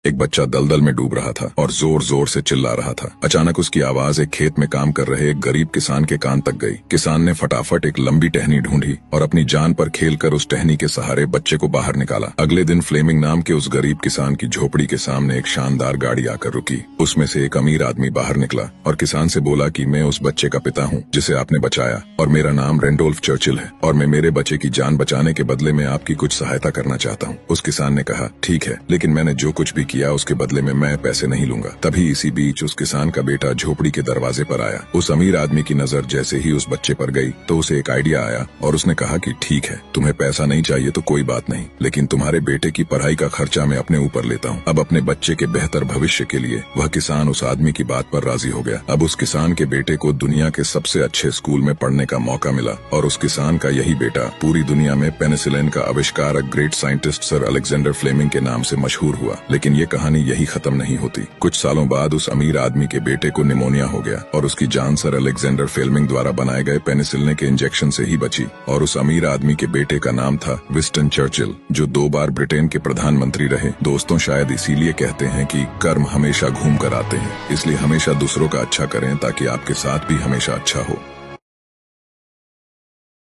एक बच्चा दलदल में डूब रहा था और जोर जोर से चिल्ला रहा था। अचानक उसकी आवाज एक खेत में काम कर रहे एक गरीब किसान के कान तक गई। किसान ने फटाफट एक लंबी टहनी ढूंढी और अपनी जान पर खेलकर उस टहनी के सहारे बच्चे को बाहर निकाला। अगले दिन फ्लेमिंग नाम के उस गरीब किसान की झोपड़ी के सामने एक शानदार गाड़ी आकर रुकी। उसमें से एक अमीर आदमी बाहर निकला और किसान से बोला कि मैं उस बच्चे का पिता हूँ जिसे आपने बचाया, और मेरा नाम रेंडोल्फ चर्चिल है, और मैं मेरे बच्चे की जान बचाने के बदले में आपकी कुछ सहायता करना चाहता हूँ। उस किसान ने कहा, ठीक है, लेकिन मैंने जो कुछ भी किया उसके बदले में मैं पैसे नहीं लूंगा। तभी इसी बीच उस किसान का बेटा झोपड़ी के दरवाजे पर आया। उस अमीर आदमी की नजर जैसे ही उस बच्चे पर गई तो उसे एक आइडिया आया और उसने कहा कि ठीक है, तुम्हें पैसा नहीं चाहिए तो कोई बात नहीं, लेकिन तुम्हारे बेटे की पढ़ाई का खर्चा मैं अपने ऊपर लेता हूँ। अब अपने बच्चे के बेहतर भविष्य के लिए वह किसान उस आदमी की बात पर राजी हो गया। अब उस किसान के बेटे को दुनिया के सबसे अच्छे स्कूल में पढ़ने का मौका मिला और उस किसान का यही बेटा पूरी दुनिया में पेनिसिलिन का आविष्कारक great scientist sir Alexander Fleming के नाम से मशहूर हुआ। लेकिन ये कहानी यही खत्म नहीं होती। कुछ सालों बाद उस अमीर आदमी के बेटे को निमोनिया हो गया और उसकी जान सर अलेक्जेंडर फ्लेमिंग द्वारा बनाए गए पेनिसिलिन के इंजेक्शन से ही बची। और उस अमीर आदमी के बेटे का नाम था विंस्टन चर्चिल, जो 2 बार ब्रिटेन के प्रधानमंत्री रहे। दोस्तों, शायद इसीलिए कहते हैं कि कर्म हमेशा घूम कर आते हैं। इसलिए हमेशा दूसरों का अच्छा करें ताकि आपके साथ भी हमेशा अच्छा हो।